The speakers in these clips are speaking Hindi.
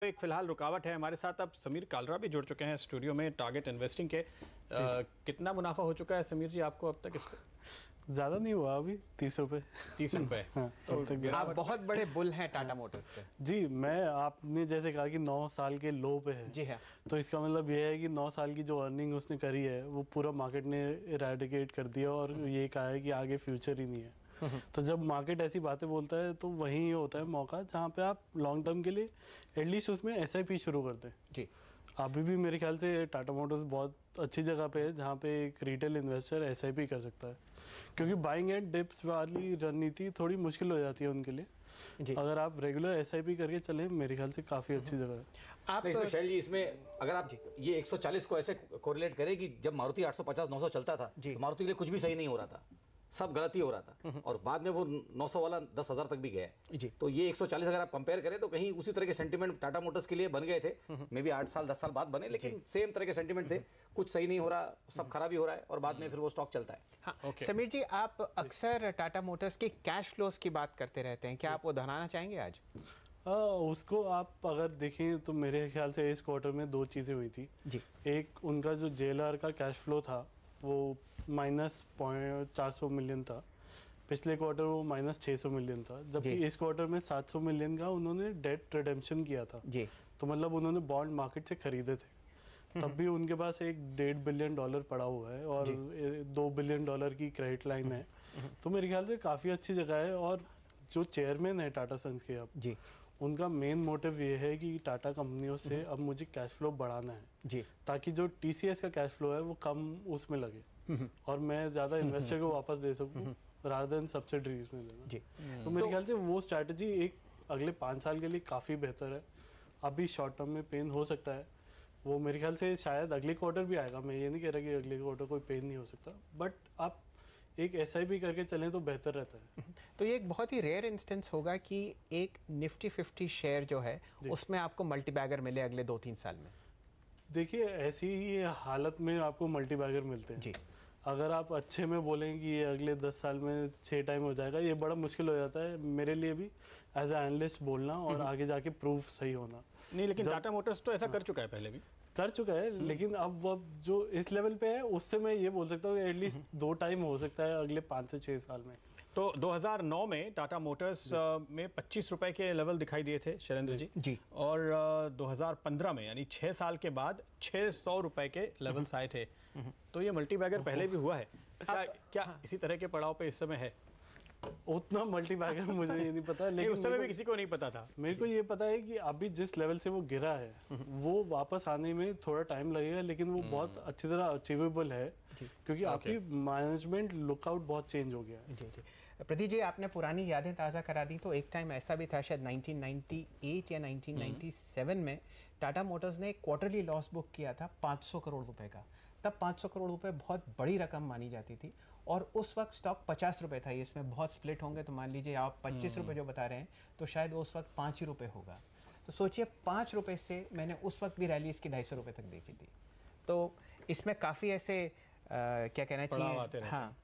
एक फिलहाल रुकावट है। हमारे साथ अब समीर कालरा भी जुड़ चुके हैं स्टूडियो में टारगेट इन्वेस्टिंग के। कितना मुनाफा हो चुका है समीर जी आपको अब तक इस पे? ज़्यादा नहीं हुआ अभी, 30 रुपये। 30 रुपये। हाँ, तो आप बहुत बड़े बुल हैं टाटा मोटर्स के। जी, मैं आपने जैसे कहा कि 9 साल के लो पे है। जी हाँ। तो इसका मतलब ये है कि 9 साल की जो अर्निंग उसने करी है वो पूरा मार्केट ने इरेडिकेट कर दिया और ये कहा है कि आगे फ्यूचर ही नहीं है। तो जब मार्केट ऐसी बातें बोलता है तो वहीं होता है मौका जहाँ पे आप लॉन्ग टर्म के लिए एटलीस्ट उसमें SIP शुरू कर दें। जी, अभी भी मेरे ख्याल से टाटा मोटर्स बहुत अच्छी जगह पे है जहाँ पे एक रिटेल इन्वेस्टर SIP कर सकता है, क्योंकि बाइंग एंड डिप्स वाली रणनीति थोड़ी मुश्किल हो जाती है उनके लिए। जी। अगर आप रेगुलर SIP करके चलें मेरे ख्याल से काफ़ी अच्छी जगह है। आप इसमें शैल जी, इसमें अगर आप ये 140 को ऐसे कोरिलेट करें कि जब मारुति 850-900 चलता था तो मारुति के लिए कुछ भी सही नहीं हो रहा था, सब गलत ही हो रहा था और बाद में वो 900 वाला 10,000 तक भी गया जी। तो ये 140 अगर आप कंपेयर करें तो कहीं उसी तरह के सेंटीमेंट टाटा मोटर्स के लिए बन गए थे। मे बी 8 साल 10 साल बाद बने, लेकिन सेम तरह के सेंटीमेंट थे। कुछ सही नहीं हो रहा, सब खराब ही हो रहा है और बाद में फिर वो स्टॉक चलता है। हाँ, समीर जी, आप अक्सर टाटा मोटर्स के कैश फ्लोज की बात करते रहते हैं, क्या आप वो दोहराना चाहेंगे आज? उसको आप अगर देखें तो मेरे ख्याल से इस क्वार्टर में 2 चीज़ें हुई थी जी। एक उनका जो JLR का कैश फ्लो था वो -400 मिलियन था, पिछले क्वार्टर वो -600 मिलियन था, जबकि इस क्वार्टर में 700 मिलियन का उन्होंने डेट रिडेम्पशन किया था जी। तो मतलब उन्होंने बॉन्ड मार्केट से खरीदे थे, तब भी उनके पास एक $1.5 बिलियन पड़ा हुआ है और $2 बिलियन की क्रेडिट लाइन है। तो मेरे ख्याल से काफ़ी अच्छी जगह है। और जो चेयरमैन है टाटा सन्स के अब जी, उनका मेन मोटिव ये है कि टाटा कंपनियों से अब मुझे कैश फ्लो बढ़ाना है जी, ताकि जो TCS का कैश फ्लो है वो कम उसमें लगे और मैं ज़्यादा इन्वेस्टर को वापस दे सकूं रादर देन सब्सिडरीज में देना जी। तो मेरे ख्याल से वो स्ट्रैटेजी एक अगले 5 साल के लिए काफ़ी बेहतर है। अभी शॉर्ट टर्म में पेन हो सकता है, वो मेरे ख्याल से शायद अगले क्वार्टर भी आएगा। मैं ये नहीं कह रहा कि अगले क्वार्टर कोई पेन नहीं हो सकता, बट आप एक SIP करके चलें तो बेहतर रहता है। तो ये एक बहुत ही रेयर इंस्टेंस होगा कि एक निफ्टी 50 शेयर जो है उसमें आपको मल्टीबैगर मिले अगले 2-3 साल में। देखिए, ऐसी ही हालत में आपको मल्टीबैगर मिलते हैं जी। अगर आप अच्छे में बोलें कि ये अगले 10 साल में 6 टाइम हो जाएगा, ये बड़ा मुश्किल हो जाता है मेरे लिए भी एज ए एनालिस्ट बोलना और आगे जाके प्रूफ सही होना। नहीं, लेकिन टाटा मोटर्स तो ऐसा कर चुका है, पहले भी कर चुका है, लेकिन अब वो जो इस लेवल पे है उससे मैं ये बोल सकता हूँ एटलीस्ट 2 टाइम हो सकता है अगले 5 से 6 साल में। तो 2009 में टाटा मोटर्स में 25 रुपए के लेवल दिखाई दिए थे शैलेंद्र जी और 2015 में यानी 6 साल के बाद 600 रुपए के लेवल्स आए थे। तो ये मल्टीबैगर पहले भी हुआ है क्या इसी तरह के पड़ाव पे इस समय है? उतना मल्टीबैगर मुझे ये नहीं पता, लेकिन उस समय भी किसी को नहीं पता था। मेरे को ये पता है कि अभी जिस लेवल से वो गिरा है वो वापस आने में थोड़ा टाइम लगेगा, लेकिन वो बहुत अच्छी तरह अचीवेबल है क्योंकि आपकी मैनेजमेंट लुकआउट बहुत चेंज हो गया है। जी जी, प्रदीप जी, आपने पुरानी यादें ताज़ा करा दी। तो एक टाइम ऐसा भी था, शायद 1998 या 1997 में टाटा मोटर्स ने क्वार्टरली लॉस बुक किया था 500 करोड़ रुपए का। तब 500 करोड़ रुपए बहुत बड़ी रकम मानी जाती थी और उस वक्त स्टॉक 50 रुपये था। इसमें बहुत स्प्लिट होंगे, तो मान लीजिए आप 25 रुपये जो बता रहे हैं तो शायद उस वक्त 5 ही रुपये होगा। तो सोचिए 5 रुपये से मैंने उस वक्त भी रैली इसकी 250 रुपये तक देखी थी। तो इसमें काफ़ी ऐसे क्या कहना चाहिए, हाँ,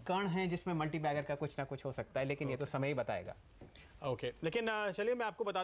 कण हैं जिसमें मल्टीबैगर का कुछ ना कुछ हो सकता है, लेकिन ये तो समय ही बताएगा। ओके, लेकिन चलिए मैं आपको बताता